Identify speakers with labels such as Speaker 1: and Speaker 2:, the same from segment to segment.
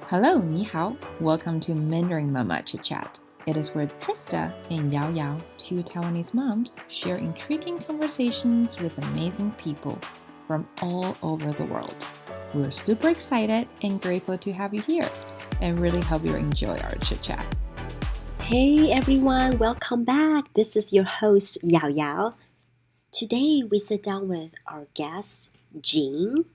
Speaker 1: Hello, 你好. Welcome to Mandarin Mama Chitchat. It is where Trista and Yao Yao, two Taiwanese moms, share intriguing conversations with amazing people from all over the world. We're super excited and grateful to have you here, and really hope you enjoy our chit-chat.
Speaker 2: Hey everyone, welcome back. This is your host, Yao Yao. Today we sit down with our guest, Jean.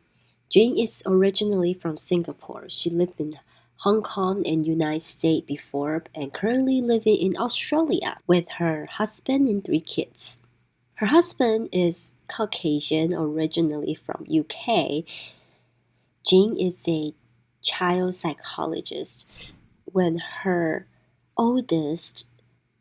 Speaker 2: Jean is originally from Singapore. She lived in Hong Kong and United States before and currently living in Australia with her husband and 3 kids. Her husband is Caucasian, originally from UK. Jean is a child psychologist. When her oldest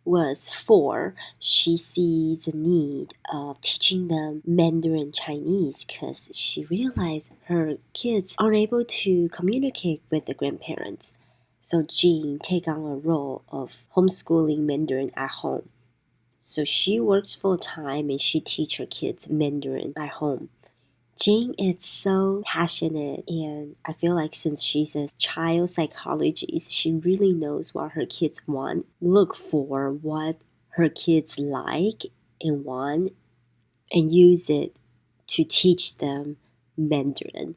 Speaker 2: was 4, she sees the need of teaching them Mandarin Chinese because she realized her kids aren't able to communicate with the grandparents. So Jean take on a role of homeschooling Mandarin at home. So she works full time and she teach her kids Mandarin at home. Jean is so passionate, and I feel like since she's a child psychologist, she really knows what her kids want, look for what her kids like and want, and use it to teach them Mandarin.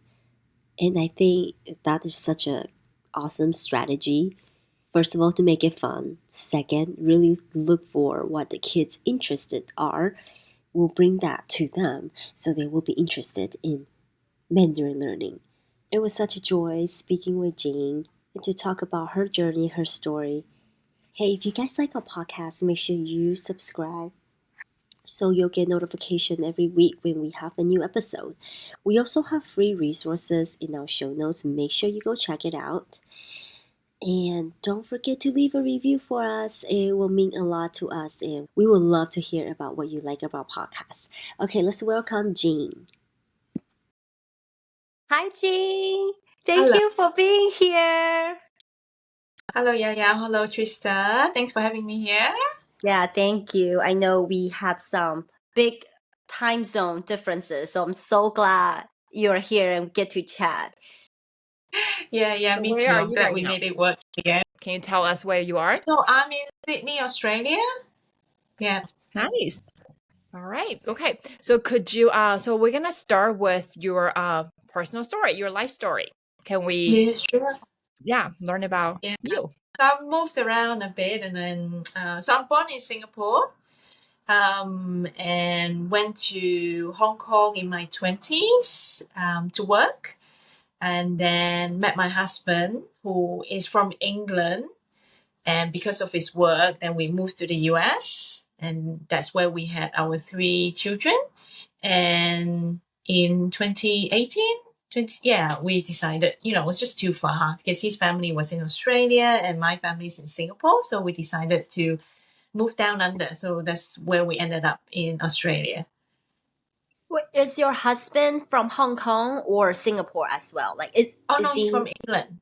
Speaker 2: And I think that is such a awesome strategy. First of all, to make it fun. Second, really look for what the kids interested are. We'll bring that to them so they will be interested in Mandarin learning. It was such a joy speaking with Jean and to talk about her journey, her story. Hey, if you guys like our podcast, make sure you subscribe so you'll get notification every week when we have a new episode. We also have free resources in our show notes. Make sure you go check it out. And don't forget to leave a review for us. It will mean a lot to us, and we would love to hear about what you like about podcasts. Okay, let's welcome Jean. Hi, Jean. Thank
Speaker 3: Hello.
Speaker 2: you for being here.
Speaker 3: Hello, Yaya. Hello, Trista. Thanks for having me here.
Speaker 2: Yeah, thank you. I know we had some big time zone differences, so I'm so glad you're here and get to chat.
Speaker 3: Yeah,
Speaker 1: So
Speaker 3: me
Speaker 1: where
Speaker 3: too.
Speaker 1: are
Speaker 3: I'm
Speaker 1: you
Speaker 3: glad
Speaker 1: right
Speaker 3: we
Speaker 1: now?
Speaker 3: made it work again.
Speaker 1: Can you tell us where you are?
Speaker 3: So I'm in Sydney, Australia. Yeah.
Speaker 1: Nice. All right. Okay. So could you so we're gonna start with your personal story, your life story. Can we
Speaker 3: Yeah, sure.
Speaker 1: learn about
Speaker 3: Yeah.
Speaker 1: you?
Speaker 3: So I've moved around a bit, and then so I'm born in Singapore, and went to Hong Kong in my 20s to work, and then met my husband who is from England. And because of his work, then we moved to the US, and that's where we had our 3 children. And in 2018, we decided, it was just too far because his family was in Australia and my family's in Singapore. So we decided to move down under. So that's where we ended up in Australia.
Speaker 2: Wait, is your husband from Hong Kong or Singapore as well? Like,
Speaker 3: Oh,
Speaker 2: is
Speaker 3: no, he's
Speaker 2: he?
Speaker 3: from England.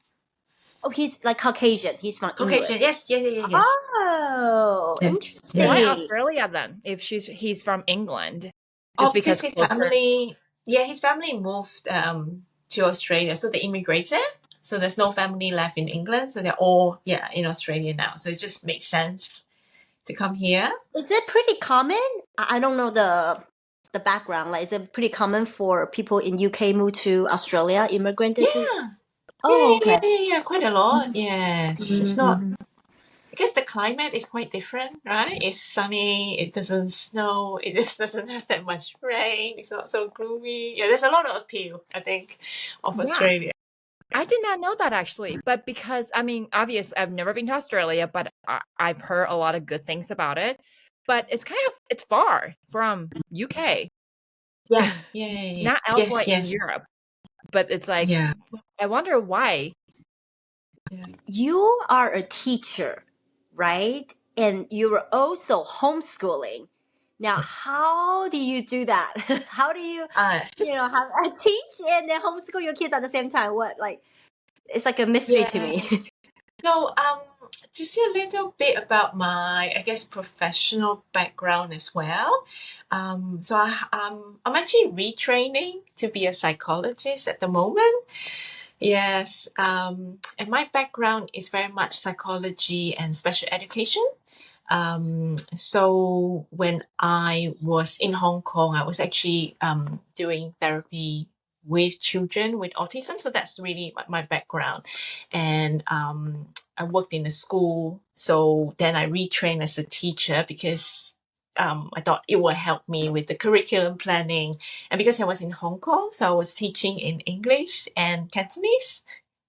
Speaker 2: Oh, he's like Caucasian. He's from
Speaker 3: Caucasian.
Speaker 2: England.
Speaker 3: Yes.
Speaker 2: Oh,
Speaker 3: Yes.
Speaker 2: interesting.
Speaker 1: Why
Speaker 3: Yeah.
Speaker 1: Australia then? If he's from England,
Speaker 3: Oh,
Speaker 1: just
Speaker 3: because
Speaker 1: because
Speaker 3: his
Speaker 1: closer.
Speaker 3: family moved to Australia. So they immigrated. So there's no family left in England. So they're all, in Australia now. So it just makes sense to come here.
Speaker 2: Is it pretty common? I don't know the background. Like, is it pretty common for people in UK move to Australia, immigrated to?
Speaker 3: Yeah.
Speaker 2: Oh, okay.
Speaker 3: Yeah, quite a lot. Yes. It's not,
Speaker 2: Mm-hmm.
Speaker 3: because the climate is quite different, right? It's sunny, it doesn't snow, it just doesn't have that much rain, it's not so gloomy. Yeah, there's a lot of appeal, I think, of
Speaker 1: Yeah.
Speaker 3: Australia.
Speaker 1: I did not know that actually, but because obviously I've never been to Australia, but I've heard a lot of good things about it. But it's far from UK,
Speaker 3: Yeah.
Speaker 1: not elsewhere in
Speaker 3: Yes.
Speaker 1: Europe. But it's like
Speaker 3: Yeah.
Speaker 1: I wonder why.
Speaker 3: Yeah.
Speaker 2: You are a teacher, right? And you were also homeschooling. Now, how do you do that? How do you,
Speaker 3: Uh,
Speaker 2: have teach and then homeschool your kids at the same time? What, like, it's like a mystery to
Speaker 3: yeah.
Speaker 2: me.
Speaker 3: So, to see a little bit about my, I guess, professional background as well. I'm actually retraining to be a psychologist at the moment. Yes. And my background is very much psychology and special education. So when I was in Hong Kong, I was actually doing therapy with children with autism. So that's really my background. And I worked in a school. So then I retrained as a teacher because I thought it would help me with the curriculum planning. And because I was in Hong Kong, so I was teaching in English and Cantonese.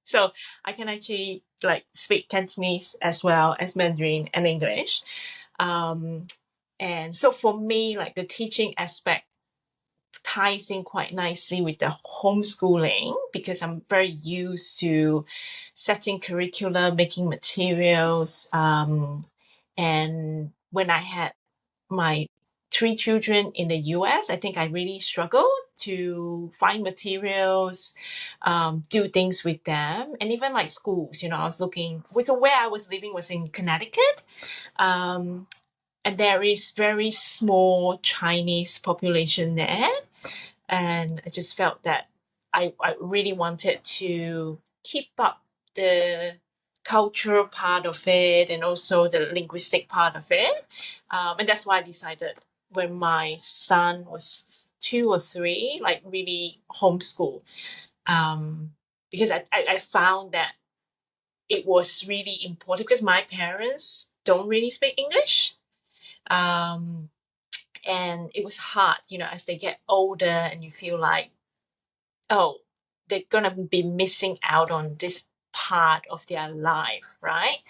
Speaker 3: So I can actually like speak Cantonese as well as Mandarin and English. Um, and so for me, like the teaching aspect ties in quite nicely with the homeschooling because I'm very used to setting curriculum, making materials. And when I had my three children in the US, I think I really struggled to find materials, do things with them, and even like schools. I was looking. So where I was living was in Connecticut, and there is very small Chinese population there, and I just felt that I really wanted to keep up the cultural part of it and also the linguistic part of it. And that's why I decided when my son was 2 or 3, like really homeschool. Because I found that it was really important because my parents don't really speak English. Um, and it was hard, as they get older and you feel like, oh, they're gonna be missing out on this part of their life, right?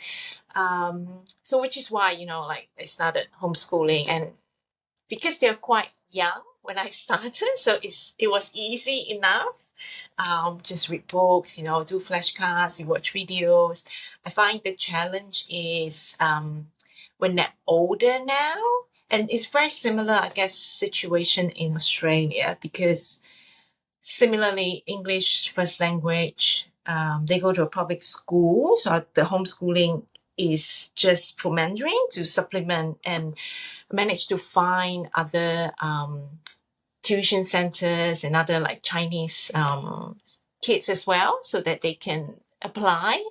Speaker 3: So which is why, like I started homeschooling, and because they're quite young when I started, so it was easy enough. Just read books, do flashcards, you watch videos. I find the challenge is when they're older now, and it's very similar, I guess, situation in Australia because similarly, English first language, they go to a public school, so the homeschooling is just for Mandarin to supplement and manage to find other tuition centers and other like Chinese kids as well so that they can apply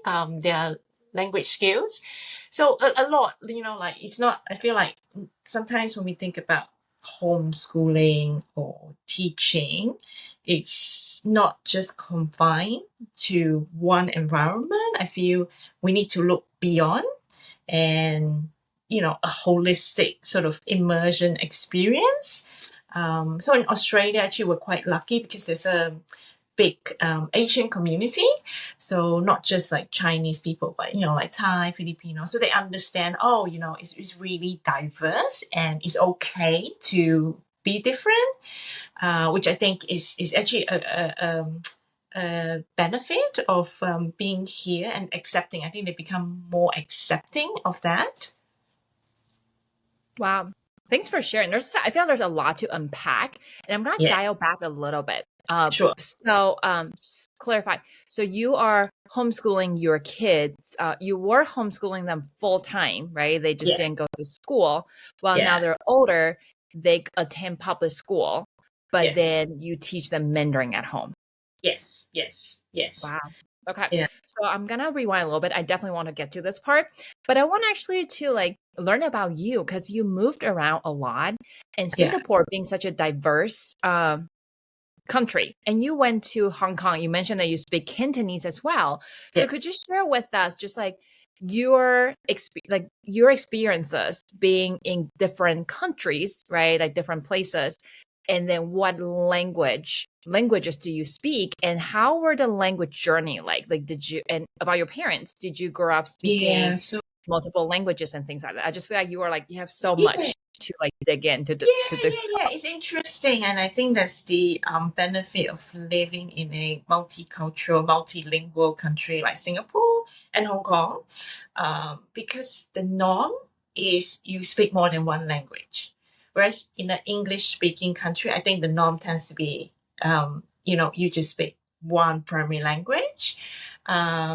Speaker 3: their language skills. So a lot, like it's not, I feel like sometimes when we think about homeschooling or teaching, it's not just confined to one environment. I feel we need to look beyond and, a holistic sort of immersion experience. So in Australia, actually, we're quite lucky because there's a big Asian community. So not just like Chinese people, but, like Thai, Filipino. So they understand, it's really diverse and it's okay to be different, which I think is actually a benefit of being here and accepting. I think they become more accepting of that.
Speaker 1: Wow. Thanks for sharing. I feel there's a lot to unpack, and I'm gonna
Speaker 3: Yeah,
Speaker 1: dial back a little bit.
Speaker 3: sure.
Speaker 1: Clarify. So you are homeschooling your kids. You were homeschooling them full time, right? They just
Speaker 3: Yes.
Speaker 1: didn't go to school. Well, now
Speaker 3: Yeah.
Speaker 1: they're older. They attend public school, but
Speaker 3: Yes.
Speaker 1: then you teach them Mandarin at home.
Speaker 3: Yes. Yes. Yes.
Speaker 1: Wow. Okay.
Speaker 3: Yeah.
Speaker 1: So I'm gonna rewind a little bit. I definitely want to get to this part, but I want actually to like learn about you because you moved around a lot, and
Speaker 3: Yeah.
Speaker 1: Singapore being such a diverse country, and you went to Hong Kong. You mentioned that you speak Cantonese as well. So could
Speaker 3: Yes.
Speaker 1: you share with us just like your experiences being in different countries, right? Like different places, and then what languages do you speak, and how were the language journey like? Like, did you and about your parents? Did you grow up speaking
Speaker 3: Yeah. So
Speaker 1: multiple languages and things like that? I just feel like you have so
Speaker 3: yeah.
Speaker 1: much to like dig into to
Speaker 3: Yeah,
Speaker 1: this.
Speaker 3: yeah, yeah. It's interesting, and I think that's the benefit of living in a multicultural, multilingual country like Singapore and Hong Kong, because the norm is you speak more than one language, whereas in an English-speaking country, I think the norm tends to be, you just speak one primary language,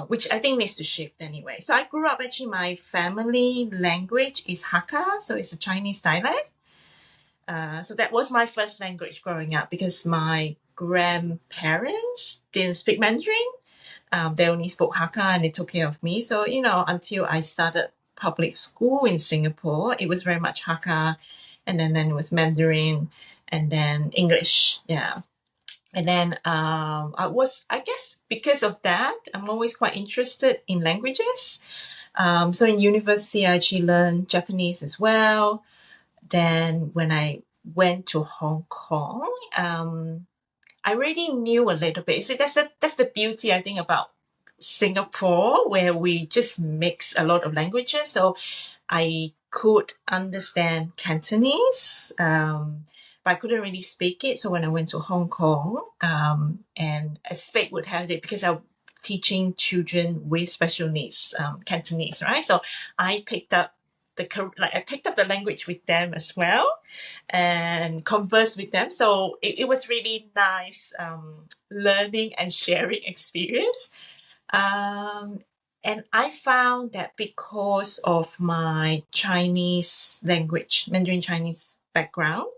Speaker 3: which I think needs to shift anyway. So I grew up actually, my family language is Hakka, so it's a Chinese dialect. So that was my first language growing up because my grandparents didn't speak Mandarin. they only spoke Hakka and they took care of me. So, until I started public school in Singapore, it was very much Hakka, and then it was Mandarin, and then English. Yeah. And then I guess because of that, I'm always quite interested in languages. So in university, I actually learned Japanese as well. Then when I went to Hong Kong, I already knew a little bit. So that's the beauty, I think, about Singapore, where we just mix a lot of languages. So I could understand Cantonese, but I couldn't really speak it. So when I went to Hong Kong, and as fate would have it, because I'm teaching children with special needs, Cantonese, right? So I picked up the language with them as well, and conversed with them. So it was really nice learning and sharing experience. And I found that because of my Chinese language, Mandarin Chinese background,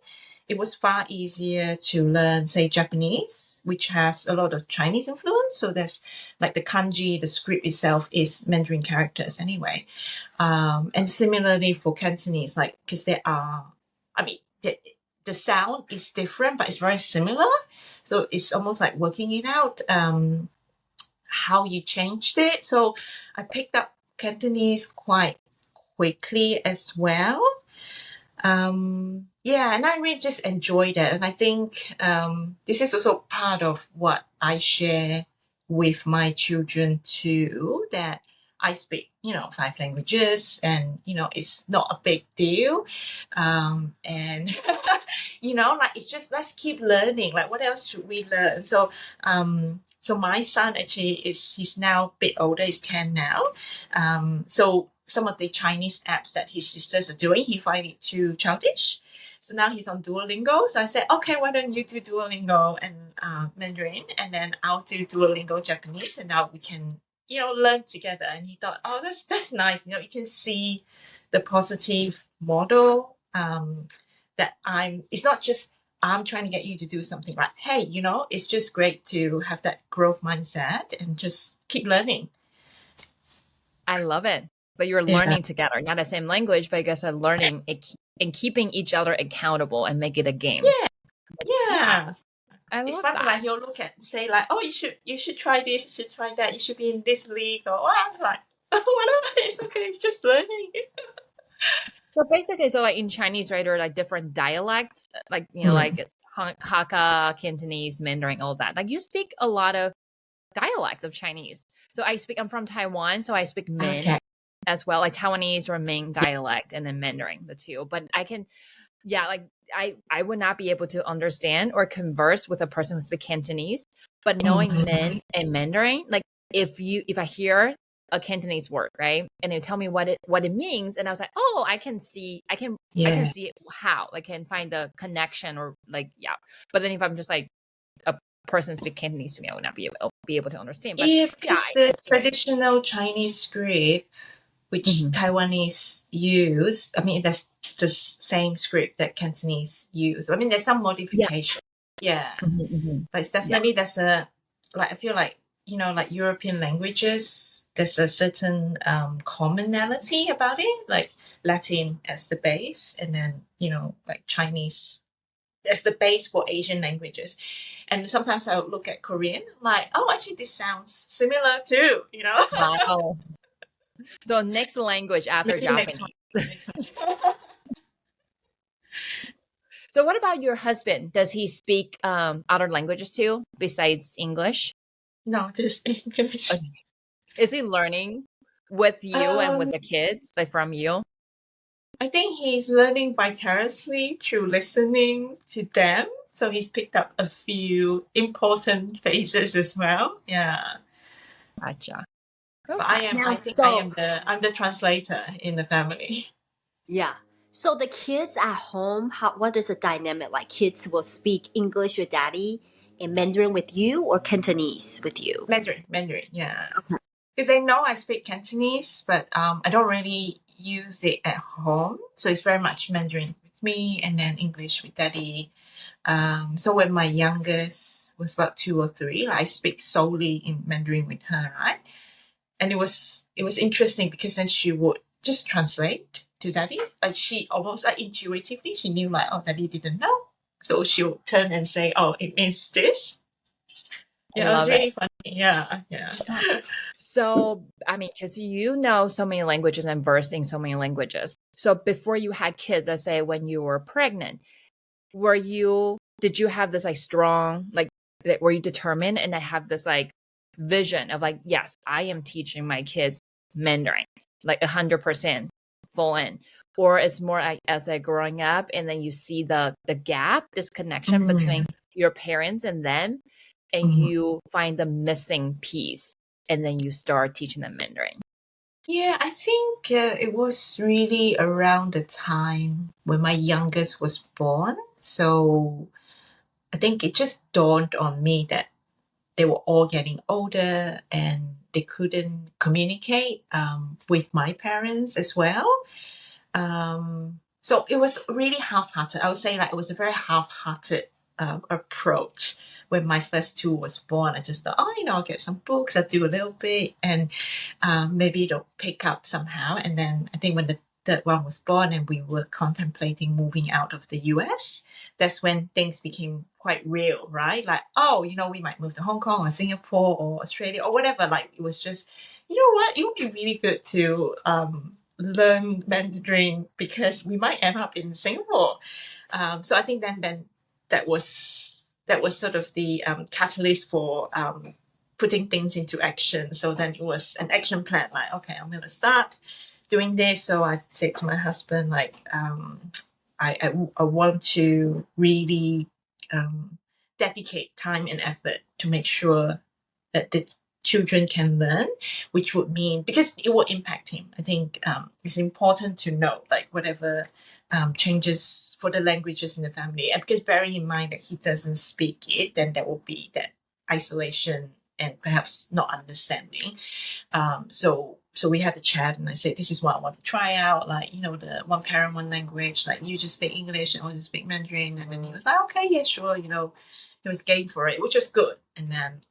Speaker 3: it was far easier to learn, say, Japanese, which has a lot of Chinese influence. So there's like the kanji, the script itself is Mandarin characters anyway. And similarly for Cantonese, like, because the sound is different, but it's very similar. So it's almost like working it out, how you changed it. So I picked up Cantonese quite quickly as well. And I really just enjoyed it. And I think this is also part of what I share with my children too, that I speak, 5 languages, and, it's not a big deal. And, it's just, let's keep learning. Like, what else should we learn? So my son actually he's now a bit older, he's 10 now. So some of the Chinese apps that his sisters are doing, he finds it too childish. So now he's on Duolingo. So I said, okay, why don't you do Duolingo and Mandarin, and then I'll do Duolingo Japanese, and now we can, learn together. And he thought, oh, that's nice. You can see the positive model, that it's not just I'm trying to get you to do something, like, hey, it's just great to have that growth mindset and just keep learning.
Speaker 1: I love it. But you're learning together, not the same language, but you guys are learning and keeping each other accountable and make it a game.
Speaker 3: Yeah.
Speaker 1: I love
Speaker 3: it's fun.
Speaker 1: that.
Speaker 3: Like, he'll look at, say, like, oh, you should try this, you should try that, you should be in this league, or I'm like, oh, whatever, it's okay, it's just learning.
Speaker 1: So basically, like in Chinese, right, there are like different dialects, like, like it's Hakka, Cantonese, Mandarin, all that. Like you speak a lot of dialects of Chinese. So I'm from Taiwan, so I speak Min as well, like Taiwanese or Ming dialect, and then Mandarin, the two. But I can, like I would not be able to understand or converse with a person who speaks Cantonese. But knowing Min and Mandarin, like if I hear a Cantonese word, right, and they tell me what it means, and I was like, oh, I can see how I can find the connection, or like, But then if I'm just like a person speak Cantonese to me, I would not be able to understand. But
Speaker 3: because the traditional Chinese script, which Taiwanese use, I mean, that's the same script that Cantonese use. I mean, there's some modification. But it's definitely, there's I feel like, like European languages, there's a certain commonality about it, like Latin as the base, and then, like Chinese as the base for Asian languages. And sometimes I'll look at Korean, like, oh, actually this sounds similar too,
Speaker 1: Wow. So next language after Japanese. So what about your husband? Does he speak other languages too besides English?
Speaker 3: No, just English.
Speaker 1: Okay. Is he learning with you and with the kids, like from you?
Speaker 3: I think he's learning vicariously through listening to them. So he's picked up a few important phrases as well. Yeah.
Speaker 1: Gotcha.
Speaker 3: Okay. But I'm the translator in the family.
Speaker 2: Yeah. So the kids at home, what is the dynamic? Like, kids will speak English with daddy and Mandarin with you, or Cantonese with you?
Speaker 3: Mandarin, yeah. Okay. Because they know I speak Cantonese, but I don't really use it at home. So it's very much Mandarin with me, and then English with daddy. So when my youngest was about 2 or 3, I speak solely in Mandarin with her, right? And it was interesting because then she would just translate to daddy. Like she almost like intuitively, she knew like, oh, daddy didn't know. So she would turn and say, oh, it means this. Yeah, it was really funny. Yeah, yeah.
Speaker 1: So, I mean, because you know so many languages and versed in so many languages. So before you had kids, let's say when you were pregnant, did you have this like strong, like, were you determined and I have this like vision of like, yes, I am teaching my kids Mandarin, like 100% full in? Or it's more like as they're growing up and then you see the gap, this connection between your parents and them, and you find the missing piece and then you start teaching them Mandarin.
Speaker 3: Yeah, I think it was really around the time when my youngest was born. So I think it just dawned on me that they were all getting older and they couldn't communicate with my parents as well. So it was really half-hearted. I would say like it was a very half-hearted approach. When my first two was born, I just thought, oh, I'll get some books, I'll do a little bit, and maybe it'll pick up somehow. And then I think when the third one was born and we were contemplating moving out of the US, that's when things became quite real, right? Like, oh, we might move to Hong Kong or Singapore or Australia or whatever. Like, it was just, you know what, it would be really good to learn Mandarin because we might end up in Singapore. So I think then that was sort of the catalyst for putting things into action. So then it was an action plan, like, okay, I'm going to start doing this. So I said to my husband, like, I want to really dedicate time and effort to make sure that the children can learn, which would mean, because it will impact him. I think it's important to know, like, whatever changes for the languages in the family. And because bearing in mind that he doesn't speak it, then there will be that isolation and perhaps not understanding. So we had a chat and I said, this is what I want to try out, like, the one parent, one language, like you just speak English and I just speak Mandarin. And then he was like, okay, yeah, sure, he was game for it, which was good. And then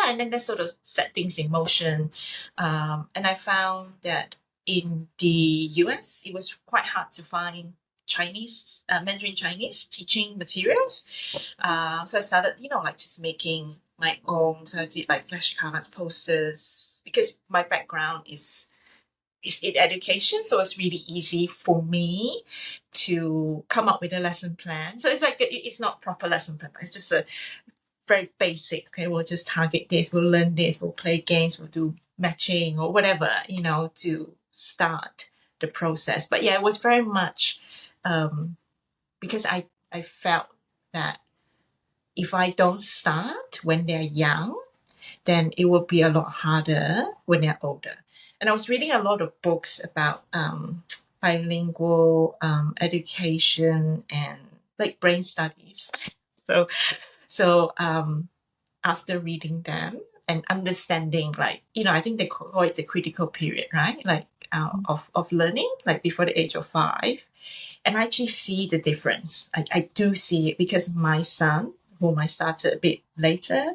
Speaker 3: and then that sort of set things in motion. And I found that in the US, it was quite hard to find Chinese, Mandarin Chinese teaching materials. So I started, like just making my own. So I did like flashcards, posters, because my background is in education. So it's really easy for me to come up with a lesson plan. So it's like, it's not proper lesson plan, but it's just a very basic. Okay, we'll just target this, we'll learn this, we'll play games, we'll do matching or whatever, to start the process. But yeah, it was very much because I felt that if I don't start when they're young, then it will be a lot harder when they're older. And I was reading a lot of books about bilingual education and like brain studies. So after reading them and understanding, like, I think they call it the critical period, right? Like of learning, like before the age of 5. And I actually see the difference. I do see it because my son, whom I started a bit later,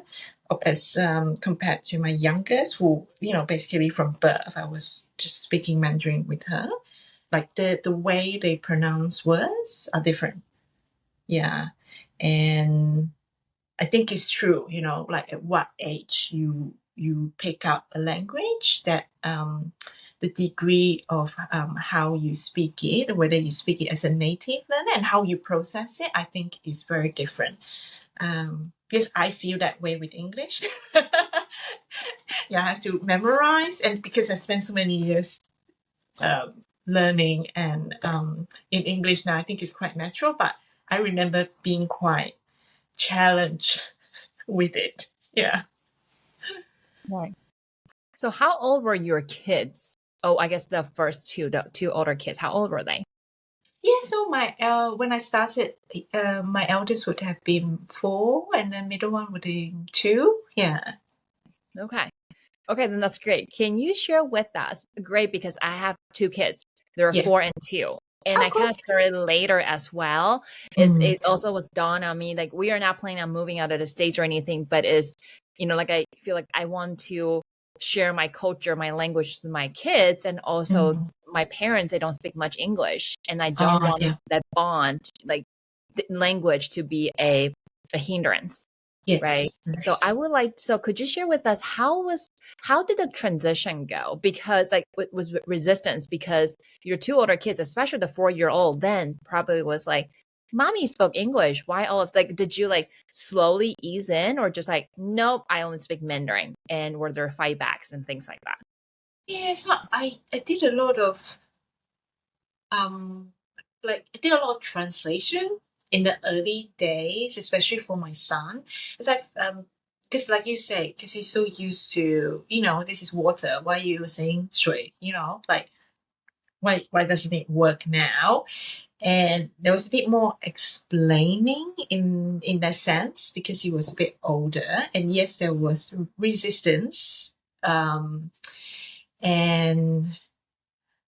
Speaker 3: as compared to my youngest, who, basically from birth, I was just speaking Mandarin with her. Like the way they pronounce words are different. Yeah. And I think it's true, like at what age you pick up a language, that the degree of how you speak it, whether you speak it as a native learner and how you process it, I think is very different. Because I feel that way with English. Yeah, I have to memorize, and because I spent so many years learning and in English now, I think it's quite natural, but I remember being quite challenged with it. Yeah.
Speaker 1: Right. So how old were your kids? Oh, I guess the first two, the two older kids, how old were they?
Speaker 3: Yeah, so my when I started, my eldest would have been 4, and the middle one would be 2. Yeah.
Speaker 1: Okay. Okay, then that's great. Can you share with us? Great, because I have two kids. They're
Speaker 3: Yeah.
Speaker 1: 4 and 2. and
Speaker 3: Oh,
Speaker 1: I
Speaker 3: cool.
Speaker 1: kind of started later as well. It also was dawned on me, like, we are not planning on moving out of the States or anything, but is, like, I feel like I want to share my culture, my language to my kids, and also my parents, they don't speak much English, and I don't
Speaker 3: Oh,
Speaker 1: want
Speaker 3: yeah.
Speaker 1: that bond, like, the language to be a hindrance. Right.
Speaker 3: Yes.
Speaker 1: So
Speaker 3: Yes.
Speaker 1: I would like, so could you share with us how did the transition go? Because like was resistance, because your two older kids, especially the 4-year-old, then probably was like, Mommy spoke English. Why all of, like, did you like slowly ease in, or just like, nope, I only speak Mandarin? And were there fight backs and things like that?
Speaker 3: Yeah, so I did a lot of um I did a lot of translation in the early days, especially for my son, because because like you say, because he's so used to, this is water. Why are you saying shui? Like, why doesn't it work now? And there was a bit more explaining in that sense because he was a bit older, and yes, there was resistance, and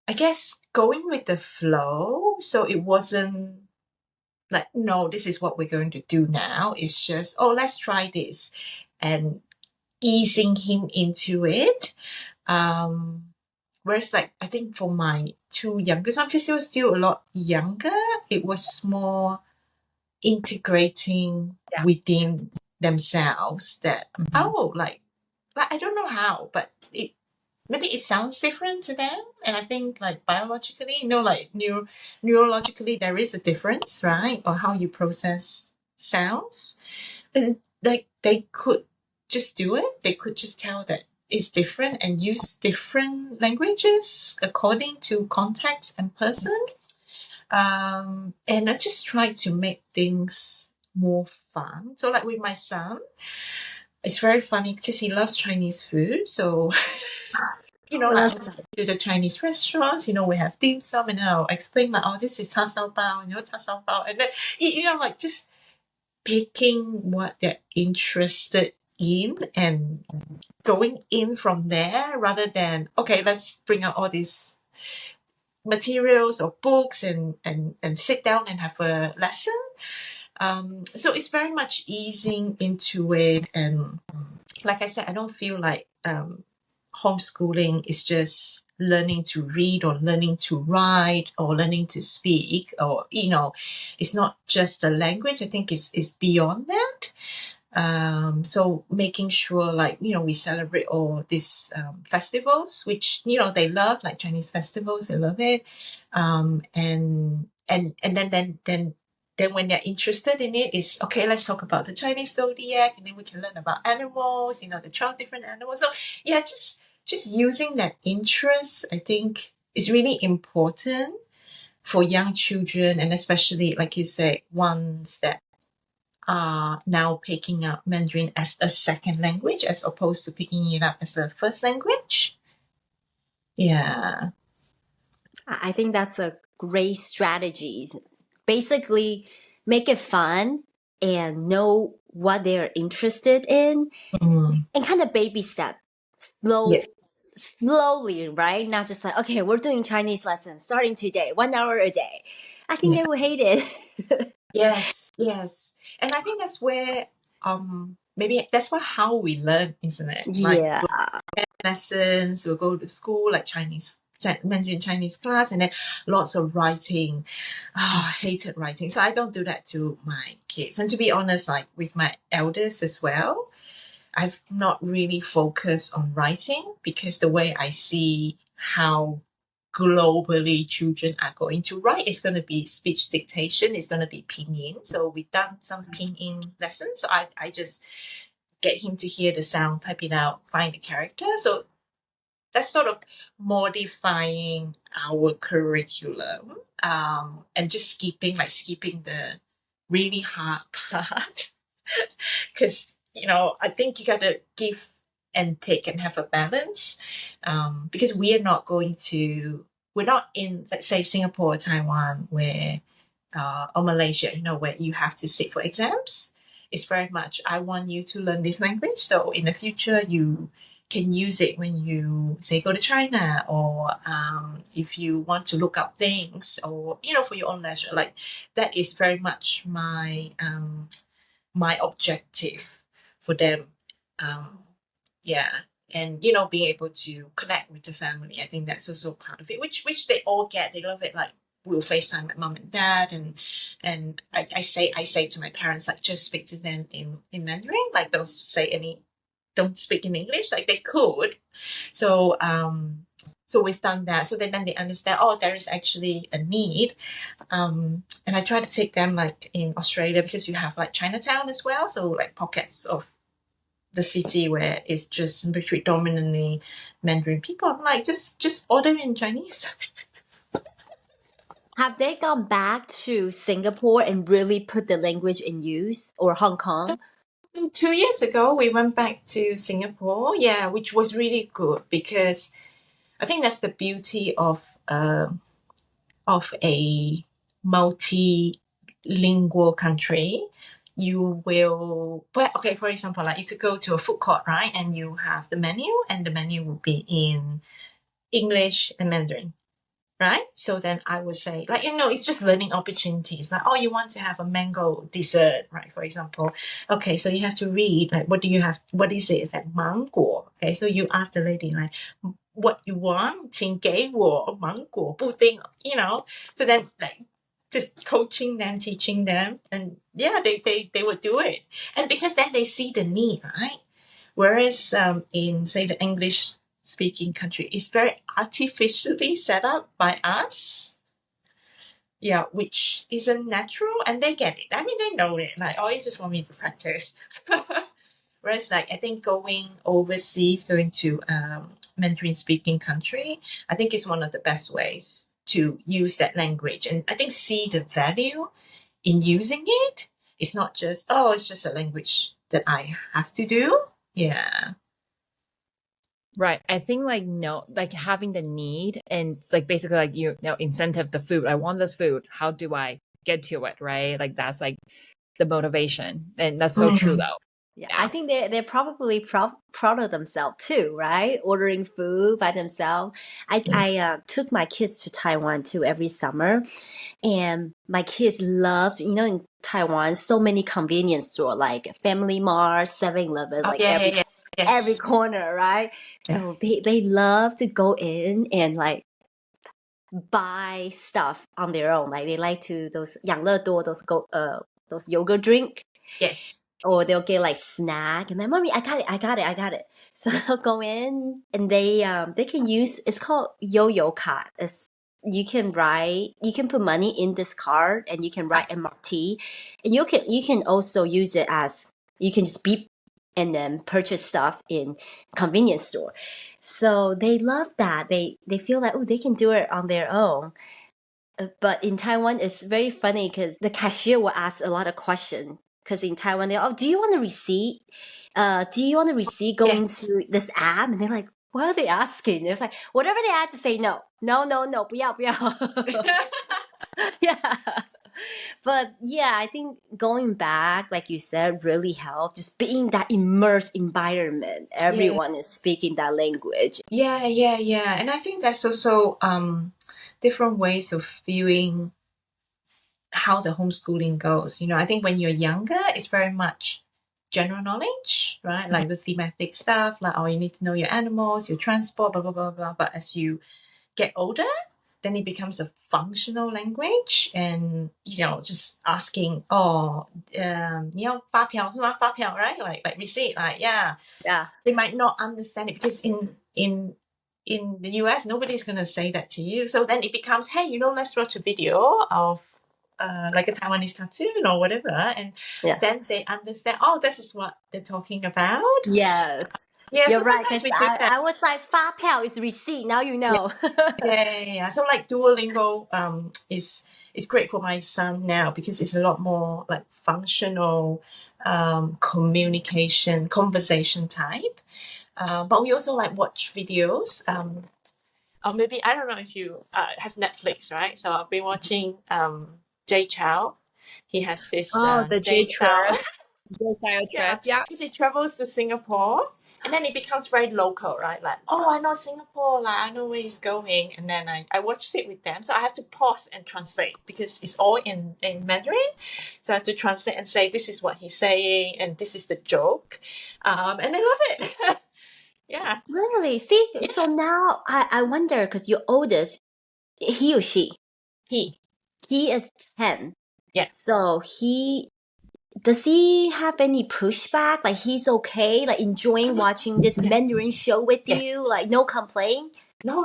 Speaker 3: I guess going with the flow. So it wasn't like, no, this is what we're going to do now. It's just, oh, let's try this, and easing him into it. Whereas, like, I think for my two youngest ones, because they were still a lot younger, it was more integrating
Speaker 1: Yeah.
Speaker 3: within themselves that, oh, like I don't know how, but maybe it sounds different to them. And I think, like, biologically, like neurologically, there is a difference, right? Or how you process sounds. And like they could just do it. They could just tell that it's different and use different languages according to context and person. And I just try to make things more fun. So like with my son, it's very funny because he loves Chinese food. So like
Speaker 2: That's
Speaker 3: to the Chinese restaurants, we have dim sum, and then I'll explain like, oh, this is cha sao bao, cha sao bao, and then like just picking what they're interested in and going in from there rather than, okay, let's bring out all these materials or books and sit down and have a lesson. So it's very much easing into it, and like I said, I don't feel like homeschooling is just learning to read or learning to write or learning to speak, or it's not just the language. I think it's beyond that. So making sure, like, we celebrate all these festivals, which they love, like Chinese festivals, they love it. And then when they're interested in it, is okay, let's talk about the Chinese zodiac, and then we can learn about animals, the 12 different animals. So yeah, just using that interest, I think, is really important for young children, and especially, like you say, ones that are now picking up Mandarin as a second language as opposed to picking it up as a first language. Yeah.
Speaker 2: I think that's a great strategy. Basically, make it fun and know what they're interested in, and kind of baby step,
Speaker 3: Yes.
Speaker 2: slowly, right? Not just like, okay, we're doing Chinese lessons starting today, 1 hour a day. I think
Speaker 3: Yeah.
Speaker 2: they will hate it.
Speaker 3: Yes. Yes. And I think that's where maybe that's how we learn, isn't it? Like,
Speaker 2: Yeah.
Speaker 3: lessons, we'll go to school, like Mandarin Chinese class, and then lots of writing. I hated writing. So I don't do that to my kids. And to be honest, like with my eldest as well, I've not really focused on writing because the way I see how globally children are going to write is going to be speech dictation, it's going to be pinyin. So we've done some pinyin lessons. So I just get him to hear the sound, type it out, find the character. So that's sort of modifying our curriculum, and just skipping the really hard part. Because I think you gotta give and take and have a balance, because we're not in, let's say, Singapore or Taiwan, where or Malaysia, where you have to sit for exams. It's very much, I want you to learn this language, so in the future can use it when you say go to China, or if you want to look up things, or for your own leisure. Like that is very much my objective for them. Yeah. And being able to connect with the family, I think that's also part of it, which they all get. They love it. Like we'll FaceTime my mom and dad, and I say to my parents, like, just speak to them in Mandarin, like don't speak in English, like they could. So so we've done that. So then they understand, oh, there is actually a need. And I try to take them, like in Australia, because you have like Chinatown as well. So like pockets of the city where it's just predominantly Mandarin people. I'm like, just order in Chinese.
Speaker 2: Have they gone back to Singapore and really put the language in use, or Hong Kong?
Speaker 3: 2 years ago, we went back to Singapore, yeah, which was really good, because I think that's the beauty of a multilingual country. You will, well, okay, for example, like you could go to a food court, right? And you have the menu, and the menu will be in English and Mandarin, right? So then I would say, like, it's just learning opportunities. Like, oh, you want to have a mango dessert, right? For example. Okay, so you have to read, like, what do you have? What is it? It's like mango. Okay, so you ask the lady, like, what you want? 请给我芒果布丁, So then, like, just coaching them, teaching them, and yeah, they would do it. And because then they see the need, right? Whereas in, say, the English speaking country, it's very artificially set up by us. Yeah, which isn't natural, and they get it. I mean, they know it. Like, oh, you just want me to practice. Whereas, like, I think going overseas, going to Mandarin speaking country, I think is one of the best ways to use that language. And I think see the value in using it. It's not just, oh, it's just a language that I have to do. Yeah.
Speaker 1: Right. I think like having the need, and it's like basically like incentive the food. I want this food. How do I get to it? Right. Like that's like the motivation. And that's so true though.
Speaker 2: Yeah, I think they're probably proud of themselves too, right? Ordering food by themselves. I took my kids to Taiwan too every summer, and my kids loved, in Taiwan, so many convenience store like Family Mart, 7-Eleven,
Speaker 3: Oh,
Speaker 2: like
Speaker 3: yeah, yeah, yeah. Yes.
Speaker 2: every corner, right? So they love to go in and like buy stuff on their own. Like they like to those 养乐多, those yogurt drink.
Speaker 3: Yes.
Speaker 2: Or they'll get like snack, and then mommy, I got it. So they'll go in and they can use, it's called yo-yo card. You can put money in this card, and you can write MRT, and you can also use it as, you can just beep and then purchase stuff in convenience store. So they love that. They feel like, oh, they can do it on their own. But in Taiwan, it's very funny because the cashier will ask a lot of questions. Because in Taiwan, they're, oh, do you want a receipt? Do you want a receipt going to this app? And they're like, what are they asking? It's like, whatever they ask, to say no, 不要. Yeah. But yeah, I think going back, like you said, really helped. Just being that immersed environment. Everyone is speaking that language.
Speaker 3: Yeah. And I think that's also different ways of viewing how the homeschooling goes. I think when you're younger, it's very much general knowledge, right? Like the thematic stuff, like, oh, you need to know your animals, your transport, blah, blah, blah, blah. But as you get older, then it becomes a functional language, and just asking, oh, 你要发票是吗？发票, right? Like receipt, like, yeah. They might not understand it, because in the US, nobody's gonna say that to you. So then it becomes, hey, let's watch a video of like a Taiwanese cartoon or whatever, and then they understand, oh, this is what they're talking about.
Speaker 2: Yes.
Speaker 3: Yeah,
Speaker 2: you're
Speaker 3: so
Speaker 2: right.
Speaker 3: sometimes we do that.
Speaker 2: I was like, 发票 is receipt. Now you know.
Speaker 3: Yeah. So like Duolingo is great for my son now, because it's a lot more like functional communication, conversation type. But we also like watch videos. Or maybe, I don't know if you have Netflix, right? So I've been watching Jay Chow. He has this
Speaker 1: the J
Speaker 3: style
Speaker 1: trip. Yeah.
Speaker 3: because he travels to Singapore, And then it becomes very local, right? Like, oh, I know Singapore, like I know where it's going. And then I watched it with them. So I have to pause and translate because it's all in Mandarin. So I have to translate and say, this is what he's saying and this is the joke. And they love it. Yeah.
Speaker 2: Really? See, so now I wonder because your oldest, he or she,
Speaker 3: He.
Speaker 2: he is 10.
Speaker 3: Yeah.
Speaker 2: So does he have any pushback? Like he's okay, like enjoying watching this Mandarin show with
Speaker 3: Yes.
Speaker 2: you, like no complaint?
Speaker 3: No.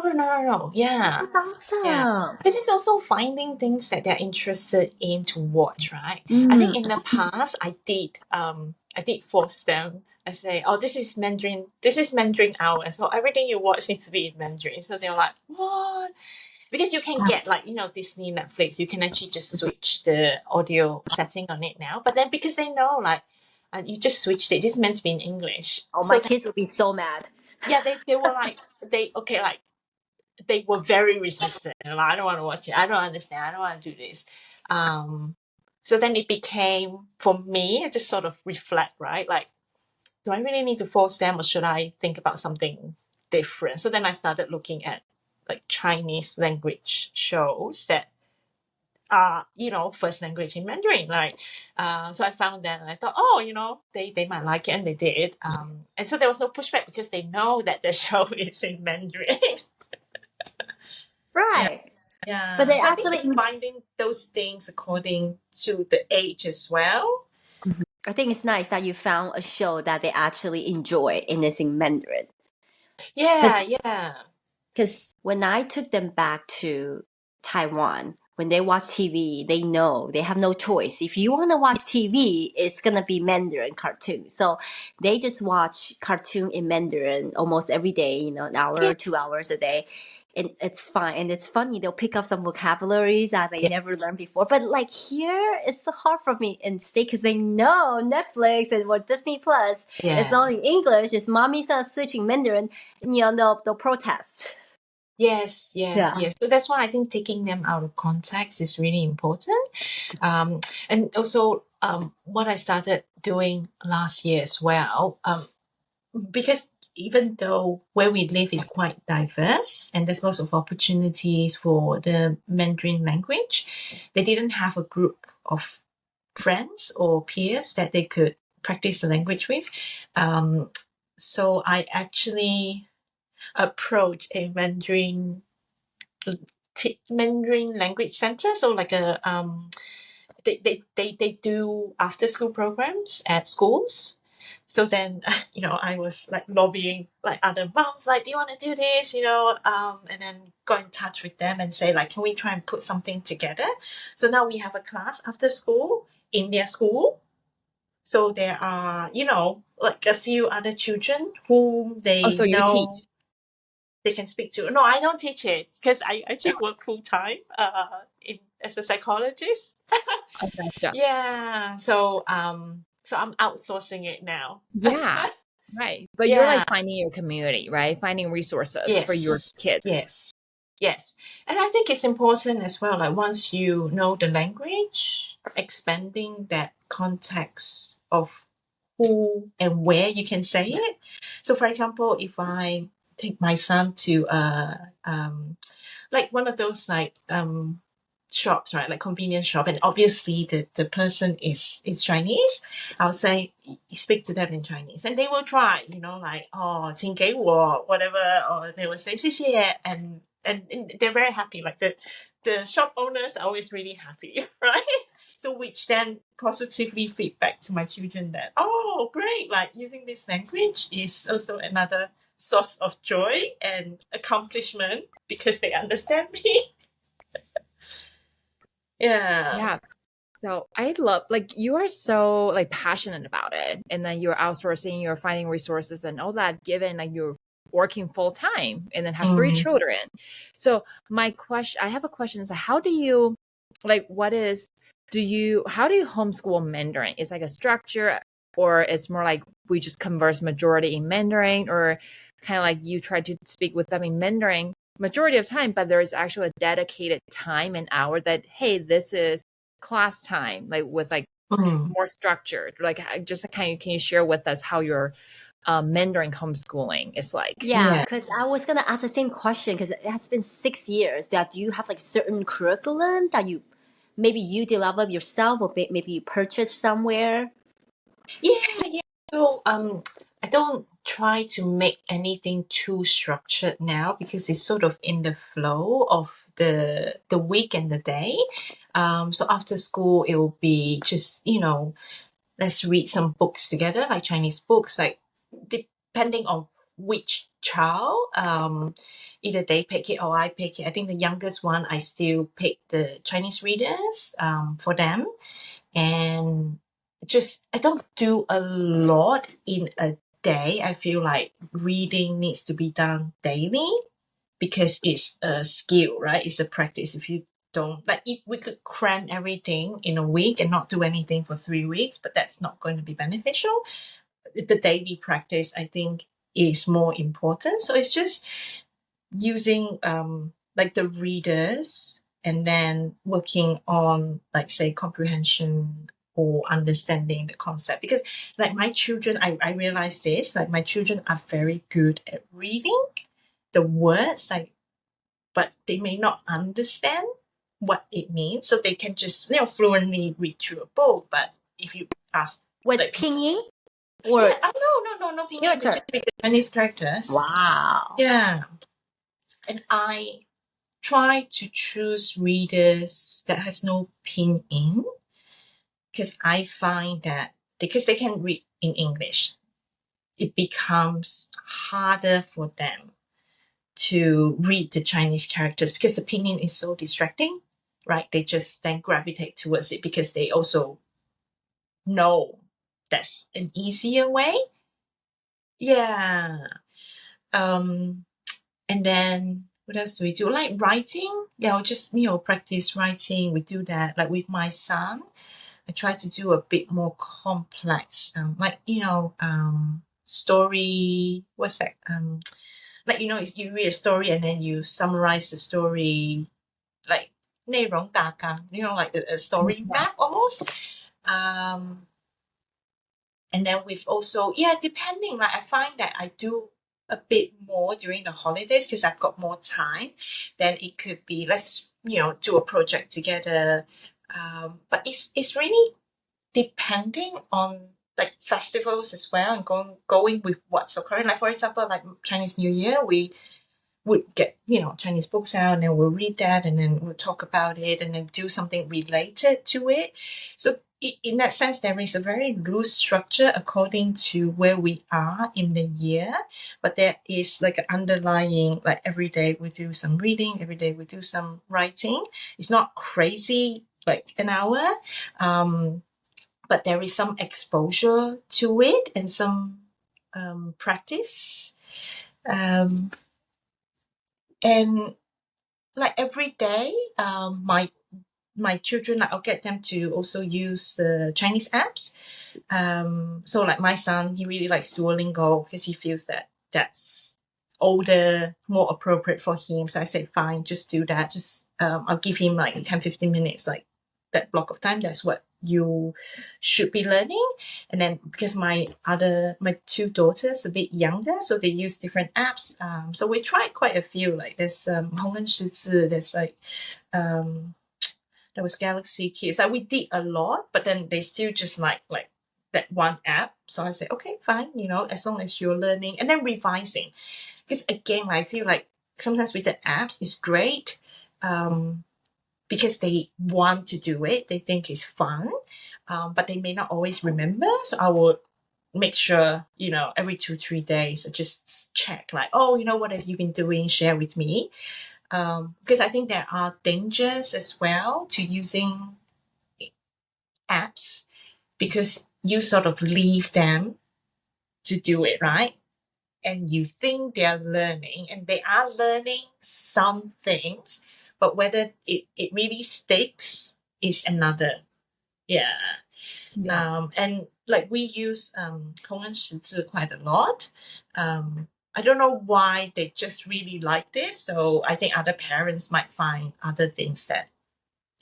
Speaker 3: Yeah.
Speaker 2: That's awesome.
Speaker 3: Yeah. Because it's also finding things that they're interested in to watch, right? I think in the past I did force them. I say, oh, this is Mandarin hour. So everything you watch needs to be in Mandarin. So they're like, what? Because you can get like, Disney, Netflix, you can actually just switch the audio setting on it now. But then because they know like you just switched it, this is meant to be in English.
Speaker 2: Oh,
Speaker 3: so
Speaker 2: my kids will be so mad.
Speaker 3: yeah, they were like they were very resistant. Like, I don't want to watch it. I don't understand. I don't want to do this. So then it became, for me, I just sort of reflect, right? Like, do I really need to force them or should I think about something different? So then I started looking at like Chinese language shows that are, first language in Mandarin. Like, so I found that and I thought, oh, they might like it, and they did. And so there was no pushback because they know that the show is in Mandarin.
Speaker 2: Right.
Speaker 3: Yeah.
Speaker 2: But they
Speaker 3: so I
Speaker 2: actually,
Speaker 3: think finding those things according to the age as well.
Speaker 2: I think it's nice that you found a show that they actually enjoy and is in Mandarin.
Speaker 3: Yeah.
Speaker 2: Because when I took them back to Taiwan, when they watch TV, they know they have no choice. If you want to watch TV, it's going to be Mandarin cartoon. So they just watch cartoon in Mandarin almost every day, an hour, 2 hours a day. And it's fine. And it's funny. They'll pick up some vocabularies that they never learned before. But like here, it's so hard for me and stay because they know Netflix and what Disney Plus. It's all in English. It's mommy's going to switch in Mandarin. They'll protest.
Speaker 3: Yes. So that's why I think taking them out of context is really important. And also, what I started doing last year as well, because even though where we live is quite diverse and there's lots of opportunities for the Mandarin language, they didn't have a group of friends or peers that they could practice the language with. So I actually approached a Mandarin language center. So like they do after school programs at schools. So then, I was like lobbying like other moms, like, do you want to do this? And then got in touch with them and say like, can we try and put something together? So now we have a class after school in their school. So there are, like a few other children whom they
Speaker 1: so you
Speaker 3: know
Speaker 1: teach.
Speaker 3: they can speak to. No, I don't teach it because I actually work full time as a psychologist. Yeah. So I'm outsourcing it now.
Speaker 1: Yeah. Right. But you're like finding your community, right? Finding resources for your kids.
Speaker 3: Yes. And I think it's important as well, like once you know the language, expanding that context of who and where you can say it. So for example, if I take my son to like one of those like shops, right, like convenience shop, and obviously the person is Chinese, I'll say speak to them in Chinese and they will try, like, oh, 请给我 whatever, or they will say 谢谢, and they're very happy. Like the shop owners are always really happy, right? So which then positively feedback to my children that, oh, great, like using this language is also another source of joy and accomplishment because they understand me.
Speaker 1: Yeah. So I love, like, you are so like passionate about it, and then you're outsourcing, you're finding resources and all that, given like you're working full time and then have 3 children. So I have a question is, how do you like, how do you homeschool Mandarin? Is like a structure, or it's more like we just converse majority in Mandarin, or kind of like you try to speak with them in Mandarin majority of time, but there is actually a dedicated time and hour that, hey, this is class time, like with like more structured. Like, just can you share with us how you're Mandarin homeschooling is like.
Speaker 2: Yeah, because I was gonna ask the same question because it has been 6 years. That do you have like certain curriculum that you develop yourself or maybe you purchase somewhere?
Speaker 3: Yeah. So I don't try to make anything too structured now because it's sort of in the flow of the week and the day. So after school it will be just, let's read some books together, like Chinese books, like depending on which child. Either they pick it or I pick it. I think the youngest one, I still pick the Chinese readers for them. And just, I don't do a lot in a day. I feel like reading needs to be done daily because it's a skill, right? It's a practice. If you don't, like, if we could cram everything in a week and not do anything for 3 weeks, but that's not going to be beneficial. The daily practice, I think, is more important. So it's just using like the readers and then working on, like, say, comprehension or understanding the concept. Because like my children, I realized this, like my children are very good at reading the words, like, but they may not understand what it means. So they can just, fluently read through a book. But if you ask
Speaker 2: With
Speaker 3: like,
Speaker 2: pinyin or
Speaker 3: no, pinyin, they
Speaker 2: character?
Speaker 3: just read the Chinese characters.
Speaker 2: Wow.
Speaker 3: Yeah. And I try to choose readers that has no pinyin because I find that because they can read in English, it becomes harder for them to read the Chinese characters because the pinyin is so distracting, right? They just then gravitate towards it because they also know that's an easier way. Yeah. And then what else do we do? Like writing. Yeah, I'll just, practice writing. We do that. Like with my son, I try to do a bit more complex, like, story. What's that? Like, you read a story and then you summarize the story, like 内容大纲, like a story map almost. And then we've also, depending, like I find that I do a bit more during the holidays because I've got more time. Then it could be, let's, do a project together. But it's really depending on like festivals as well and going with what's occurring. Like for example, like Chinese New Year, we would get, Chinese books out and then we'll read that and then we'll talk about it and then do something related to it. So in that sense, there is a very loose structure according to where we are in the year, but there is like an underlying, like every day we do some reading, every day we do some writing. It's not crazy, like an hour, but there is some exposure to it and some practice. And like every day, my children, like, I'll get them to also use the Chinese apps. So like my son, he really likes Duolingo because he feels that that's older, more appropriate for him. So I said, fine, just do that. Just I'll give him like 10-15 minutes, like that block of time. That's what you should be learning. And then because my two daughters a bit younger, so they use different apps. So we tried quite a few. Like there's there's like there was Galaxy Kids. Like we did a lot, but then they still just like that one app. So I said, okay, fine, as long as you're learning and then revising. Because again, I feel like sometimes with the apps, it's great because they want to do it. They think it's fun, but they may not always remember. So I would make sure, every 2-3 days, I just check like, oh, what have you been doing? Share with me. Because I think there are dangers as well to using apps because you sort of leave them to do it, right? And you think they're learning and they are learning some things, but whether it really sticks is another. Yeah. And like we use Hongren Shizi quite a lot. I don't know why they just really like this. So I think other parents might find other things that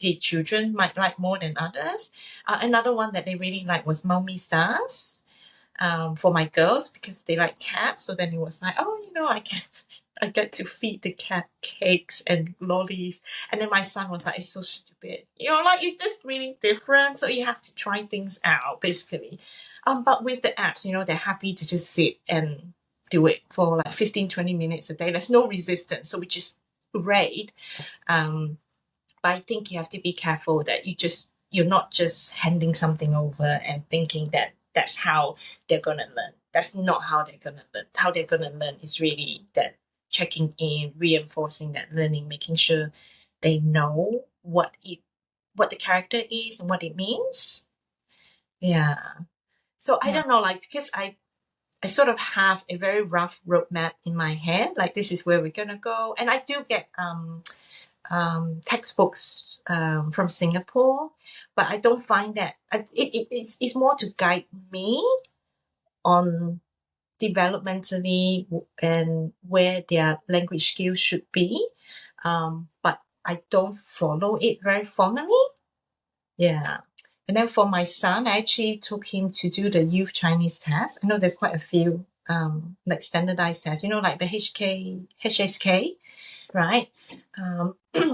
Speaker 3: the children might like more than others. Another one that they really like was Mommy Stars. for my girls because they like cats. So then it was like, oh, I get to feed the cat cakes and lollies. And then my son was like, it's so stupid. Like it's just really different. So you have to try things out, basically. But with the apps, they're happy to just sit and do it for like 15, 20 minutes a day. There's no resistance. So which is great. But I think you have to be careful that you're not just handing something over and thinking that that's how they're going to learn. That's not how they're going to learn. How they're going to learn is really that checking in, reinforcing that learning, making sure they know what the character is and what it means. Yeah. So I don't know, like, because I sort of have a very rough roadmap in my head, like this is where we're going to go. And I do get textbooks from Singapore, but I don't find that it's more to guide me on developmentally and where their language skills should be, but I don't follow it very formally. Yeah. And then for my son, I actually took him to do the youth Chinese test. I know there's quite a few like standardized tests, like the HSK, right?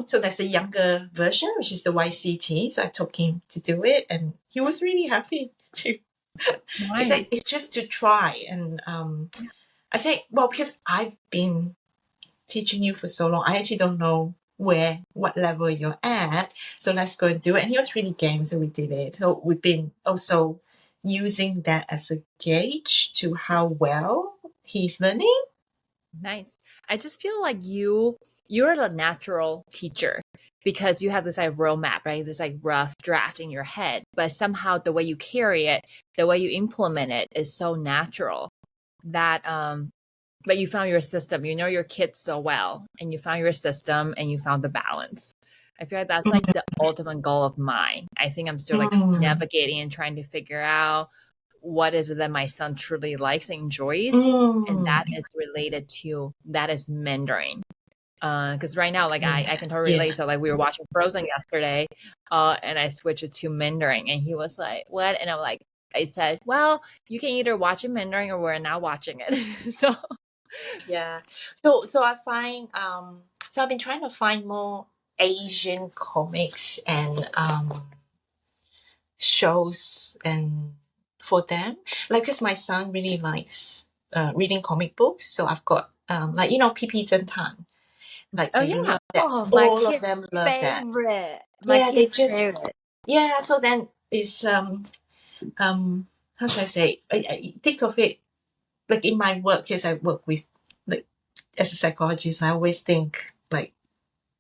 Speaker 3: So that's the younger version, which is the YCT. So I took him to do it, and he was really happy too.
Speaker 1: Nice.
Speaker 3: It's just to try, and I think, well, because I've been teaching you for so long, I actually don't know what level you're at. So let's go and do it. And he was really game, so we did it. So we've been also using that as a gauge to how well he's learning.
Speaker 1: Nice. I just feel like you're the natural teacher because you have this like roadmap, right? This like rough draft in your head, but somehow the way you carry it, the way you implement it is so natural that but you found your system. You know your kids so well, and you found your system and you found the balance. I feel like that's like the ultimate goal of mine. I think I'm still like navigating and trying to figure out what is it that my son truly likes and enjoys, and that is related to that is Mandarin. Because right now, like I can totally relate. So like we were watching Frozen yesterday, and I switched it to Mandarin, and he was like, "What?" And I'm like, I said, "Well, you can either watch it Mandarin or we're not watching it." So
Speaker 3: yeah. So I find so I've been trying to find more Asian comics and shows and for them, like, because my son really likes reading comic books, so I've got like PP Tan, like
Speaker 1: oh
Speaker 3: they
Speaker 1: yeah,
Speaker 3: love that.
Speaker 2: Oh, my
Speaker 3: All of
Speaker 2: kid's
Speaker 3: them love that.
Speaker 2: favorite. My
Speaker 3: Yeah, they
Speaker 2: kid's
Speaker 3: just
Speaker 2: favorite.
Speaker 3: yeah. So then it's how should I say? I think of it like in my work, because I work with, like, as a psychologist, I always think like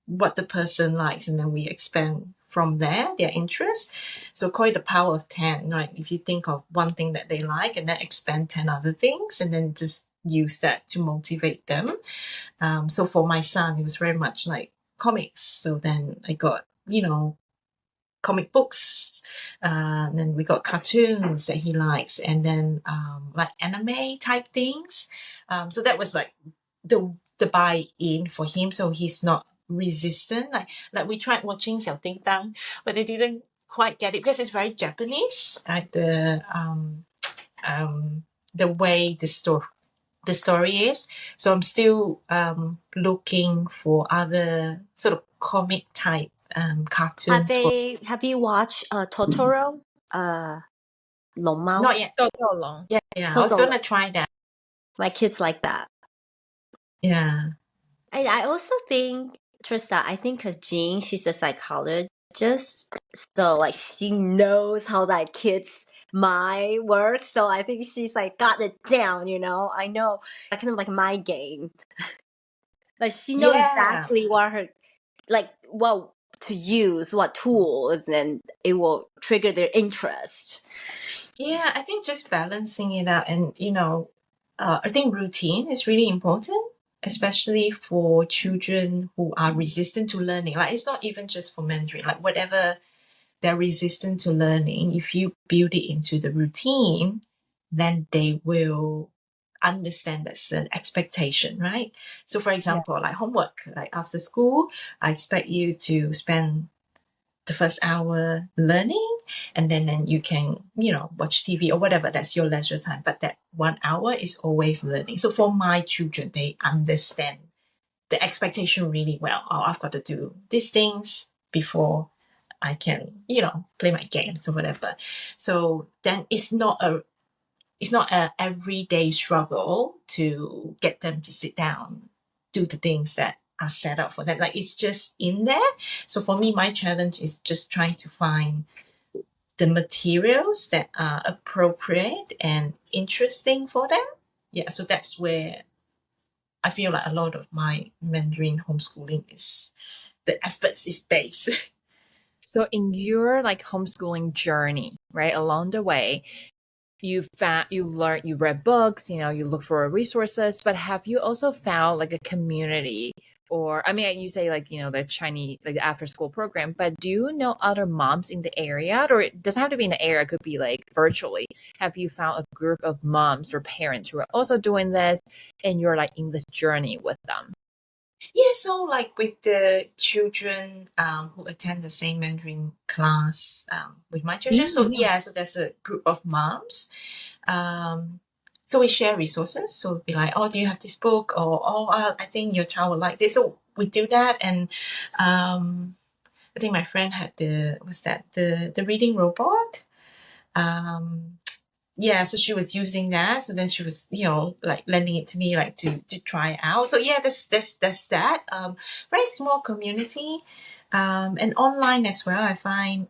Speaker 3: what the person likes, and then we expand from there, their interests. So call it the power of 10, right? If you think of one thing that they like and then expand 10 other things, and then just use that to motivate them. So for my son, it was very much like comics. So then I got, comic books, and then we got cartoons that he likes, and then like anime type things. So that was like the buy-in for him, so he's not resistant. Like we tried watching Xiao Ding Dang, but I didn't quite get it because it's very Japanese. Like the way the story is. So I'm still looking for other sort of comic type cartoons.
Speaker 2: Have you watched Totoro? Long Mao?
Speaker 3: Not yet.
Speaker 1: so long.
Speaker 3: Yeah. I was
Speaker 2: Totoro.
Speaker 3: gonna try that.
Speaker 2: My kids like that.
Speaker 3: Yeah.
Speaker 2: I also think, Trista, I think because Jean, she's a psychologist, so like she knows how that kid's mind works. So I think she's like got it down, I know, kind of like my game. Like she knows exactly what to use, what tools, and it will trigger their interest.
Speaker 3: Yeah, I think just balancing it out, and I think routine is really important, especially for children who are resistant to learning. Like, it's not even just for Mandarin, like whatever they're resistant to learning, if you build it into the routine, then they will understand that's an expectation, right? So for example, like homework, like after school, I expect you to spend the first hour learning, and then you can, watch TV or whatever. That's your leisure time. But that 1 hour is always learning. So for my children, they understand the expectation really well. Oh, I've got to do these things before I can, play my games or whatever. So then it's not a everyday struggle to get them to sit down, do the things that are set up for them. Like, it's just in there. So for me, my challenge is just trying to find the materials that are appropriate and interesting for them. Yeah, so that's where I feel like a lot of my Mandarin homeschooling is, the efforts is based.
Speaker 1: So in your like homeschooling journey, right, along the way, you read books, you look for resources, but have you also found like a community, or I mean, you say like, the Chinese, like the after school program, but do you know other moms in the area, or it doesn't have to be in the area, it could be like virtually? Have you found a group of moms or parents who are also doing this and you're like in this journey with them?
Speaker 3: Yeah, so like with the children who attend the same Mandarin class with my children. So yeah, so there's a group of moms. So we share resources. So we'll be like, oh, do you have this book? Or, oh, I think your child would like this. So we do that. And I think my friend had the reading robot. Yeah, so she was using that. So then she was, like lending it to me, like to try it out. So yeah, that's that. Very small community, and online as well. I find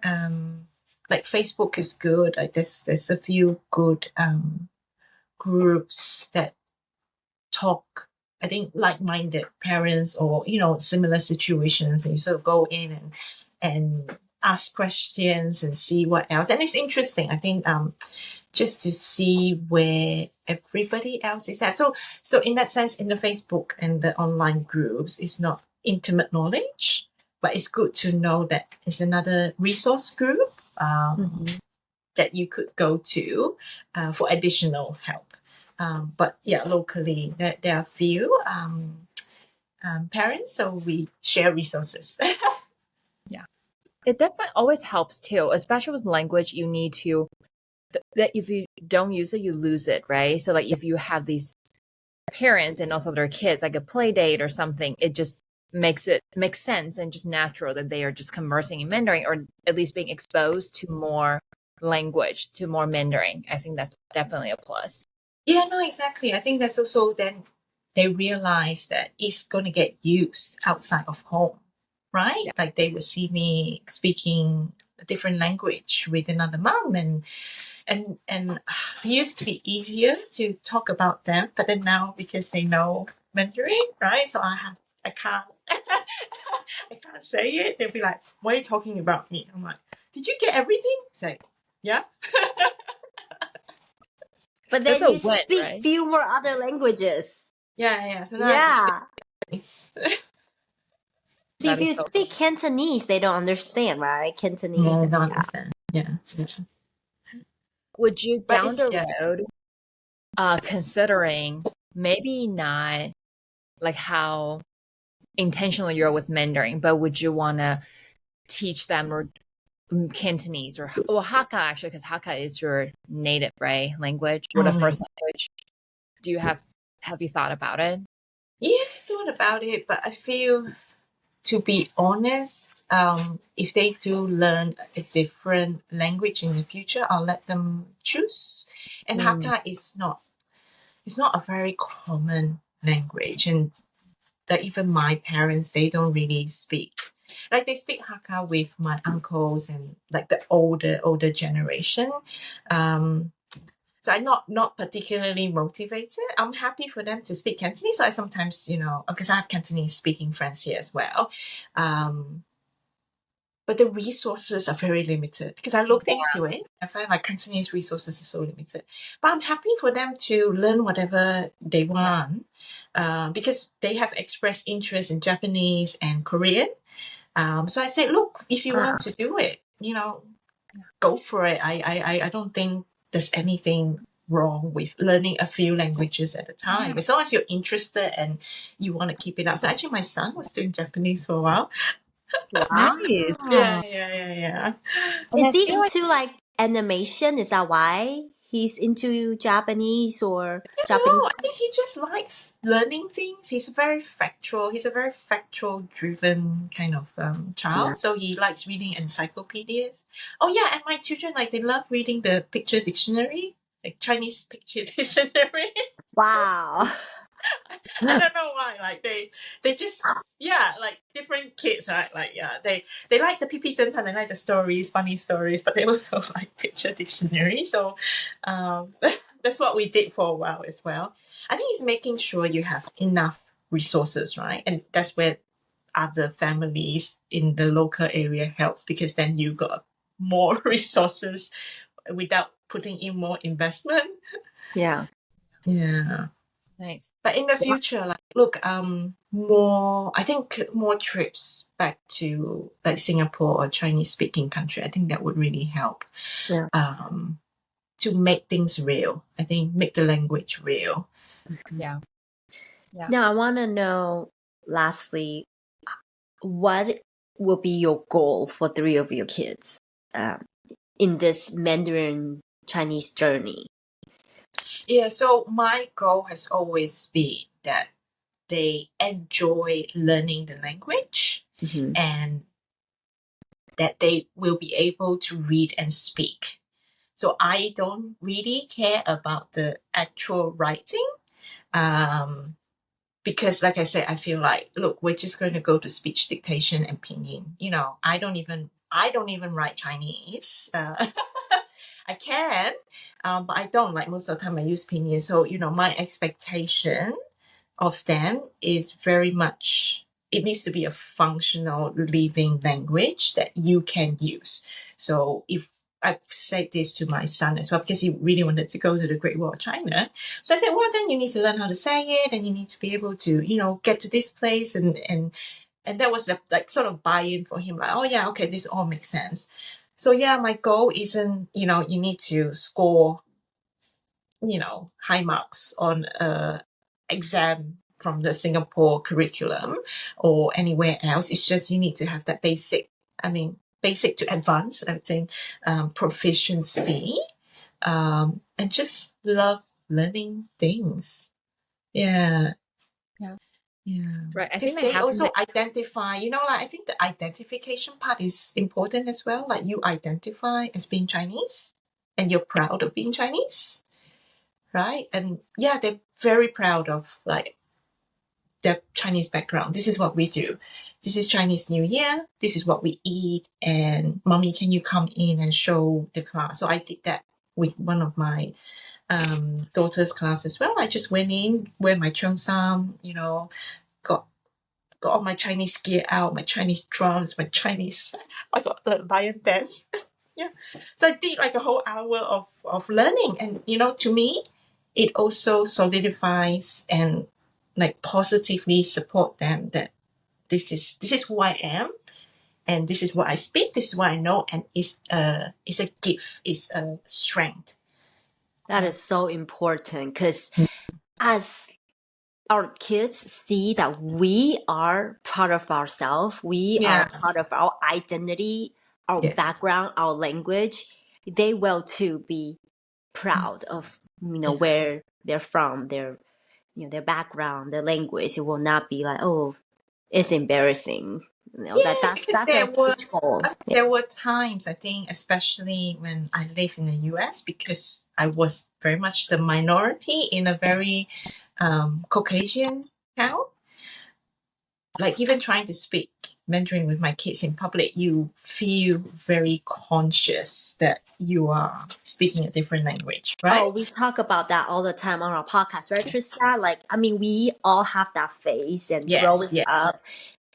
Speaker 3: like Facebook is good. Like there's a few good groups that talk. I think like-minded parents or similar situations, and you sort of go in and ask questions and see what else. And it's interesting. I think just to see where everybody else is at. So in that sense, in the Facebook and the online groups, it's not intimate knowledge, but it's good to know that it's another resource group that you could go to for additional help. But yeah, locally there are few parents, so we share resources.
Speaker 1: Yeah, it definitely always helps too, especially with language. You need to, that if you don't use it, you lose it, right? So like if you have these parents and also their kids, like a play date or something, it just makes sense and just natural that they are just conversing in Mandarin, or at least being exposed to more language, to more Mandarin. I think that's definitely a plus.
Speaker 3: Yeah, no, exactly. I think that's also then they realize that it's going to get used outside of home, right?
Speaker 1: Yeah.
Speaker 3: Like they will see me speaking a different language with another mom, and it used to be easier to talk about them, but then now because they know Mandarin, right? So I can't I can't say it. They'll be like, "Why are you talking about me?" I'm like, "Did you get everything?" It's like, "Yeah."
Speaker 2: But then
Speaker 1: That's a
Speaker 2: you
Speaker 1: win,
Speaker 2: speak
Speaker 1: right?
Speaker 2: few more other languages.
Speaker 3: Yeah. So now I just speak.
Speaker 2: See, if
Speaker 1: That is
Speaker 2: you
Speaker 1: so
Speaker 2: speak Cantonese, they don't understand, right? Cantonese.
Speaker 3: Yeah, I don't understand. Yeah.
Speaker 1: Would you
Speaker 3: But
Speaker 1: down
Speaker 3: it's
Speaker 1: the road considering maybe not like how intentional you're with Mandarin, but would you want to teach them or Cantonese or Hakka, actually, because Hakka is your native, right, language, or the first language? Have you thought about it?
Speaker 3: Yeah, I thought about it, but I feel, to be honest, if they do learn a different language in the future, I'll let them choose. And Hakka is not, it's not a very common language, and that even my parents, they don't really speak. Like they speak Hakka with my uncles and like the older generation. So I'm not particularly motivated. I'm happy for them to speak Cantonese. So I sometimes, because I have Cantonese speaking friends here as well. But the resources are very limited because I looked into it. I find like Cantonese resources are so limited. But I'm happy for them to learn whatever they want because they have expressed interest in Japanese and Korean. So I said, look, if you want to do it, go for it. I don't think there's anything wrong with learning a few languages at a time, as long as you're interested and you want to keep it up. So actually my son was doing Japanese for a while.
Speaker 1: Nice.
Speaker 3: Yeah,
Speaker 2: Wow.
Speaker 3: yeah.
Speaker 1: And
Speaker 2: Is
Speaker 1: I
Speaker 2: he
Speaker 1: feel like,
Speaker 2: into like animation? Is that why he's into Japanese or
Speaker 3: No,
Speaker 2: Japanese?
Speaker 3: I think he just likes learning things. He's very factual. He's a very factual driven kind of
Speaker 2: Yeah.
Speaker 3: child. So he likes reading encyclopedias. Oh yeah, and my children like they love reading the picture dictionary, like Chinese picture dictionary.
Speaker 2: Wow.
Speaker 3: I don't know why. Like they just yeah, like different kids, right? Like yeah, they like the PP侦探, they like the stories, funny stories, but they also like picture dictionary. So that's what we did for a while as well. I think it's making sure you have enough resources, right? And that's where other families in the local area helps because then you got more resources without putting in more investment.
Speaker 2: Yeah.
Speaker 3: Yeah.
Speaker 1: nice.
Speaker 3: But in the future, like look, more I think more trips back to like Singapore or Chinese speaking country. I think that would really help.
Speaker 2: Yeah.
Speaker 3: To make things real. I think make the language real.
Speaker 1: Yeah. Yeah.
Speaker 2: Now I want to know, lastly, what will be your goal for three of your kids in this Mandarin Chinese journey?
Speaker 3: Yeah, so my goal has always been that they enjoy learning the language
Speaker 2: Mm-hmm.
Speaker 3: and that they will be able to read and speak. So I don't really care about the actual writing. Because like I said, I feel like, look, we're just going to go to speech dictation and pinyin. You know, I don't even write Chinese. I can, but I don't. Like most of the time, I use pinyin. So you know, my expectation of them is very much it needs to be a functional living language that you can use. So if I've said this to my son as well because he really wanted to go to the Great Wall of China. So I said, well, then you need to learn how to say it, and you need to be able to, you know, get to this place, and that was the, like sort of buy-in for him. Like, oh yeah, okay, this all makes sense. So yeah, my goal isn't, you know, you need to score, you know, high marks on a exam from the Singapore curriculum or anywhere else. It's just you need to have that basic, I mean, basic to advanced, I think, proficiency, and just love learning things. Yeah.
Speaker 1: Yeah.
Speaker 3: Yeah.
Speaker 1: Right. I
Speaker 3: Because
Speaker 1: think that
Speaker 3: they
Speaker 1: happens.
Speaker 3: also identify, you know, like I think the identification part is important as well. Like you identify as being Chinese and you're proud of being Chinese, right? And yeah, they're very proud of like their Chinese background. This is what we do. This is Chinese New Year. This is what we eat. And mommy, can you come in and show the class? So I did that with one of my daughter's class as well. I just went in, wear my cheongsam, you know, got all my Chinese gear out, my Chinese drums, my Chinese. I got the lion dance. Yeah. So I did like a whole hour of learning, and you know, to me, it also solidifies and like positively support them that this is who I am, and this is what I speak, this is what I know, and it's a gift, it's a strength.
Speaker 2: That is so important because as our kids see that we are part of ourselves, we are
Speaker 3: Yeah.
Speaker 2: part of our identity, our
Speaker 3: Yes.
Speaker 2: background, our language, they will too be proud of
Speaker 3: Yeah.
Speaker 2: where they're from, their their background, their language. It will not be like, oh, it's embarrassing.
Speaker 3: Yeah, because
Speaker 2: That's a huge goal. Yeah.
Speaker 3: there were times I think, especially when I lived in the US, because I was very much the minority in a very Caucasian town. Like even trying to speak Mandarin with my kids in public, you feel very conscious that you are speaking a different language, right?
Speaker 2: Oh, we talk about that all the time on our podcast, right, Trista? Like, I mean, we all have that phase, and
Speaker 3: Yes,
Speaker 2: growing
Speaker 3: yeah,
Speaker 2: up,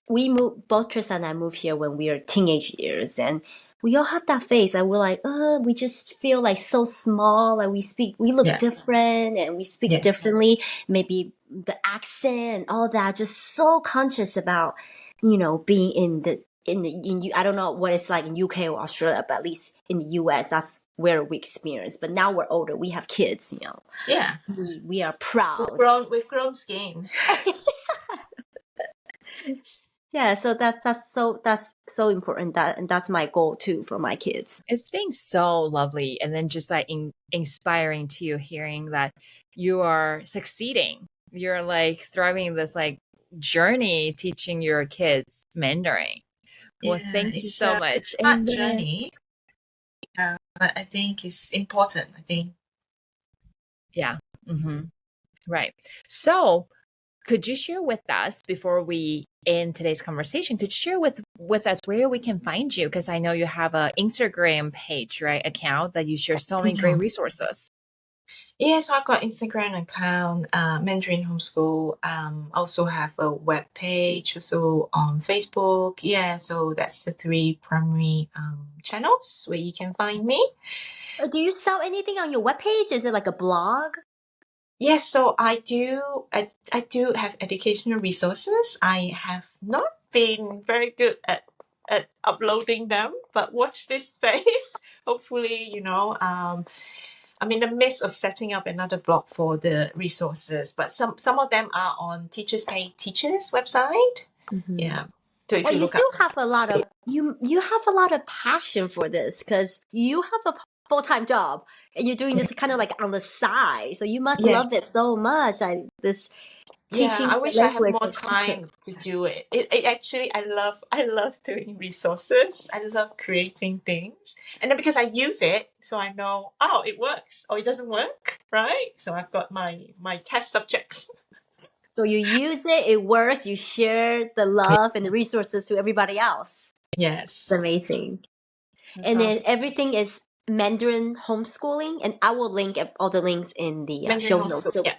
Speaker 2: we moved, both Trista and I moved here when we were teenage years, and we all have that phase, and we're like, we just feel like so small, like we look
Speaker 3: yeah,
Speaker 2: different, and we speak
Speaker 3: yes,
Speaker 2: differently. Maybe the accent, all that, just so conscious about, being I don't know what it's like in UK or Australia, but at least in the US, that's where we experience. But now we're older, we have kids,
Speaker 3: yeah.
Speaker 2: we are proud.
Speaker 3: We've grown skin.
Speaker 2: Yeah, so that's so important, and that's my goal too for my kids.
Speaker 1: It's been so lovely, and then just like inspiring to hearing that you are succeeding. You're like thriving this like journey teaching your kids Mandarin. Well,
Speaker 3: Yeah,
Speaker 1: thank you
Speaker 3: it's
Speaker 1: so
Speaker 3: a
Speaker 1: much.
Speaker 3: hard
Speaker 1: And then,
Speaker 3: journey, but I think it's important. I think.
Speaker 1: yeah, right. So, could you share with us before we end today's conversation? Could you share with us where we can find you? Because I know you have a Instagram page, right? Account that you share so many great resources.
Speaker 3: Yeah, so I've got Instagram account, Mandarin Homeschool. Also have a web page, also on Facebook. Yeah, so that's the three primary channels where you can find me.
Speaker 2: Do you sell anything on your webpage? Is it like a blog?
Speaker 3: Yes, so I do. I do have educational resources. I have not been very good at uploading them, but watch this space. Hopefully, I'm in the midst of setting up another blog for the resources, but some of them are on Teachers Pay Teachers website. Yeah. So if
Speaker 2: Well,
Speaker 3: you
Speaker 2: you
Speaker 3: look
Speaker 2: do
Speaker 3: up,
Speaker 2: have a lot of you have a lot of passion for this because you have a full-time job and you're doing this kind of like on the side. So you must
Speaker 3: yes,
Speaker 2: love it so much. This
Speaker 3: yeah,
Speaker 2: teaching
Speaker 3: I
Speaker 2: the
Speaker 3: wish I have
Speaker 2: language
Speaker 3: more
Speaker 2: and culture.
Speaker 3: time to do it. It actually, I love doing resources. I love creating things, and then because I use it, so I know, oh, it works or it doesn't work, right? So I've got my test subjects.
Speaker 2: So you use it, it works, you share the love and the resources to everybody else.
Speaker 3: Yes,
Speaker 2: It's amazing.
Speaker 3: that's
Speaker 2: And then
Speaker 3: awesome.
Speaker 2: everything is Mandarin homeschooling, and I will link all the links in the
Speaker 3: Mandarin
Speaker 2: show notes.
Speaker 3: homeschool.
Speaker 2: So
Speaker 3: Yeah.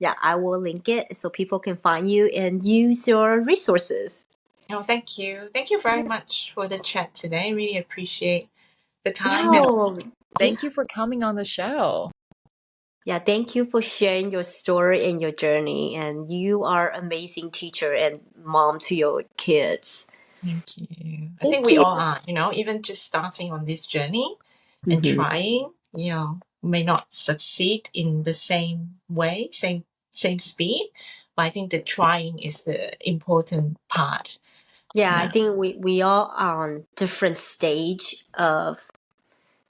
Speaker 2: yeah, I will link it so people can find you and use your resources.
Speaker 3: Oh, thank you. Thank you very much for the chat today. Really appreciate the time and
Speaker 2: No,
Speaker 1: Thank you for coming on the show.
Speaker 2: yeah, thank you for sharing your story and your journey. And you are amazing teacher and mom to your kids.
Speaker 3: thank you. I think
Speaker 2: Thank
Speaker 3: we
Speaker 2: you.
Speaker 3: all are, even just starting on this journey and
Speaker 2: Mhm.
Speaker 3: trying, may not succeed in the same way, same speed, but I think the trying is the important part.
Speaker 2: Yeah, I
Speaker 3: Yeah.
Speaker 2: think we all are on different stage of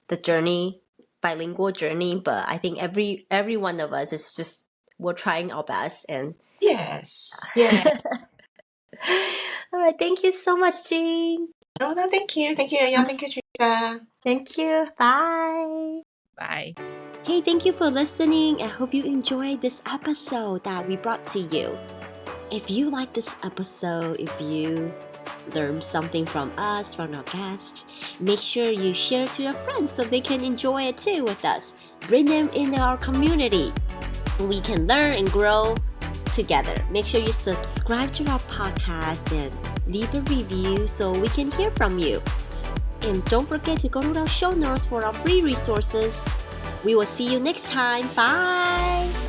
Speaker 2: the journey, bilingual journey, but I think every one of us is just we're trying our best and
Speaker 3: Yes. Yeah.
Speaker 2: all right, thank you so much, Jean.
Speaker 3: No, no, thank you. Thank you, Aya. Thank you, Trita.
Speaker 2: Thank you. Bye.
Speaker 1: Bye.
Speaker 2: Hey, thank you for listening. I hope you enjoyed this episode that we brought to you. If you like this episode, if you learned something from us, from our guest, make sure you share it to your friends so they can enjoy it too with us. Bring them into our community. We can learn and grow together. Make sure you subscribe to our podcast and leave a review so we can hear from you. And don't forget to go to our show notes for our free resources. We will see you next time. Bye!